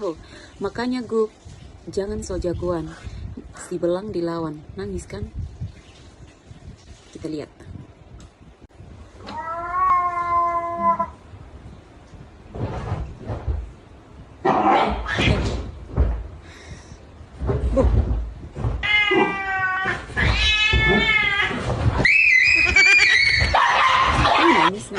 Oh, makanya Gup, jangan so jagoan. Si belang dilawan, nangis kan? Kita lihat. Bu. Nangis.